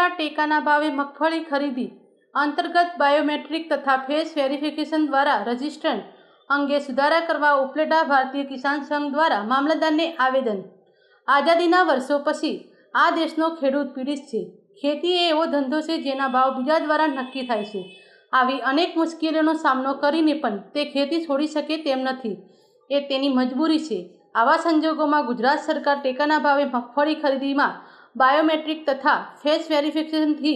द्वारा टेकाना भावे मगफળી खरीदी अंतर्गत बायोमेट्रिक तथा फेस वेरिफिकेशन द्वारा रजिस्ट्रेशन अंगे सुधारा करवा उपलेटा भारतीय किसान संघ द्वारा मामलतदारने आवेदन। आजादीना वर्षो पछी आ देशनो खेडूत पीड़ित छे। खेती ए एवो धंधो छे जेना भाव बीजा द्वारा नक्की थाय छे। आवी अनेक मुश्केलीओनो सामनो करीने पण ते खेती छोड़ी शके तेम नथी, ए तेनी मजबूरी छे। आवा संजोगोमां गुजरात सरकार टेकाना भावे मगफળી खरीदीमां बायोमेट्रिक तथा फेस वेरिफिकेशनथी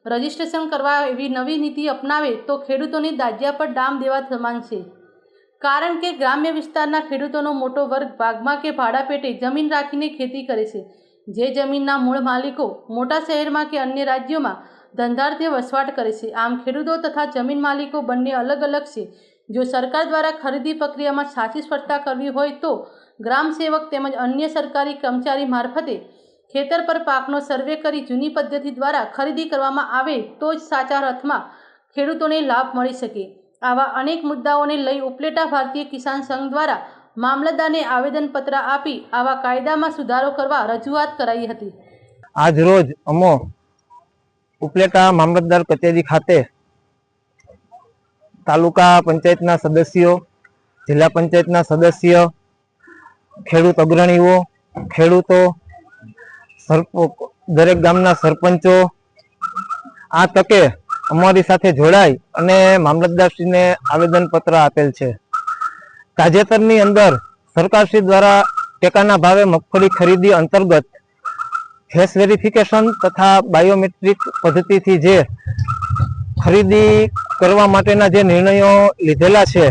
रजिस्ट्रेशन करवा एवी नवी नीति अपनावे तो खेडूतोने दाजिया पर डाम देवा समान छे। कारण के ग्राम्य विस्ताરના ખેડૂતોનો મોટો વર્ગ ભાગમાં કે ભાડા પેટે જમીન રાખીને ખેતી કરે છે, જે જમીનના મૂળ માલિકો મોટા શહેરમાં કે અન્ય રાજ્યોમાં ધંધાર્થે વસવાટ કરે છે। આમ ખેડૂતો તથા જમીન માલિકો બંને અલગ અલગ છે। જો સરકાર દ્વારા ખરીદી પ્રક્રિયામાં સાચી સ્પષ્ટતા કરવી હોય તો ગ્રામ સેવક તેમજ અન્ય સરકારી કર્મચારી મારફતે ખેતર પર પાકનો સર્વે કરી જૂની પદ્ધતિ દ્વારા ખરીદી કરવામાં આવે તો જ સાચા અર્થમાં ખેડૂતોને લાભ મળી શકે। આવા અનેક મુદ્દાઓને લઈ ઉપલેટા ભારતીય કિસાન સંઘ દ્વારા મામલતદારને આવેદનપત્ર આપી આવા કાયદામાં સુધારો કરવા રજૂઆત કરાઈ હતી। આજ રોજ અમો ઉપલેટા મામલતદાર કચેરી ખાતે તાલુકા પંચાયતના સદસ્યો, જિલ્લા પંચાયતના સદસ્ય, ખેડૂત અગ્રણીઓ, ખેડૂતો, દરેક ગામના સરપંચો આ તકે અમારી સાથે જોડાઈ અને મામલતદારશ્રીને આવેદનપત્ર આપેલ છે। તાજેતરની અંદર સરકારશ્રી દ્વારા ટેકાના ભાવે મગફળી ખરીદી અંતર્ગત ફેસ વેરિફિકેશન તથા બાયોમેટ્રિક પદ્ધતિથી જે ખરીદી કરવા માટેના જે નિર્ણયો લીધેલા છે,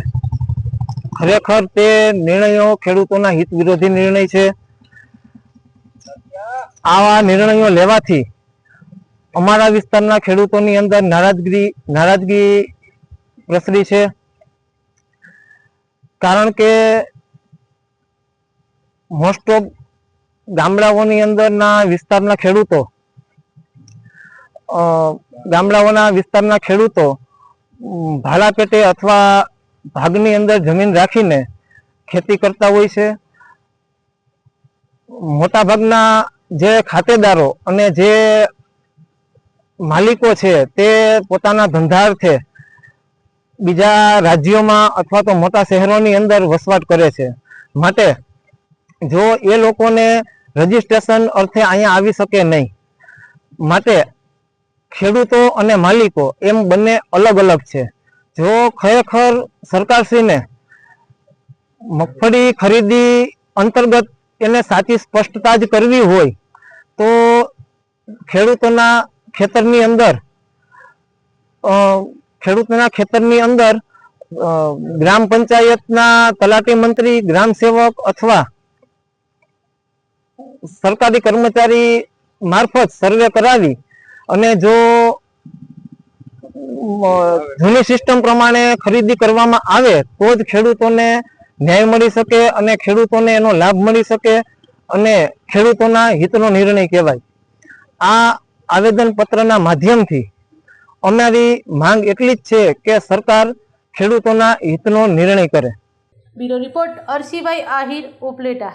ખરેખર તે નિર્ણયો ખેડૂતોના હિત વિરોધી નિર્ણય છે। આવા નિર્ણયો લેવાથી અમારા વિસ્તારના ખેડૂતોની અંદર નારાજગી પ્રસરી છે। કારણ કે મોસ્ટ ઓફ ગામડાઓની અંદરના વિસ્તારના ખેડૂતો ભાડા પેટે અથવા ભાગની અંદર જમીન રાખીને ખેતી કરતા હોય છે। મોટા ભાગના જે ખાતેદારો અને જે માલિકો છે તે પોતાના ધંધાર્થે બીજા રાજ્યોમાં અથવા તો મોટા શહેરોની અંદર વસવાટ કરે છે। માટે જો એ લોકોને રજીસ્ટ્રેશન અર્થે અહીંયા આવી શકે નહીં, માટે ખેડૂતો અને માલિકો એમ બંને અલગ અલગ છે। જો ખરેખર સરકારશ્રીને મગફળી ખરીદી અંતર્ગત એને સાચી સ્પષ્ટતા જ કરવી હોય તો ખેડૂતોના ખેતરની અંદર ગ્રામ પંચાયતના તલાટી મંત્રી, ગ્રામ સેવક અથવા સરકારી કર્મચારી મારફત સર્વે કરાવી અને જો જૂની સિસ્ટમ પ્રમાણે ખરીદી કરવામાં આવે તો જ ખેડૂતોને ન્યાય મળી શકે અને ખેડૂતોને એનો લાભ મળી શકે અને ખેડૂતોના હિતનો નિર્ણય કહેવાય। આ આવેદનપત્રના માધ્યમથી અમારી માંગ એટલી જ છે કે સરકાર ખેડૂતોના હિતનો નિર્ણય કરે। Bureau report Arshibhai Ahir, Upleta.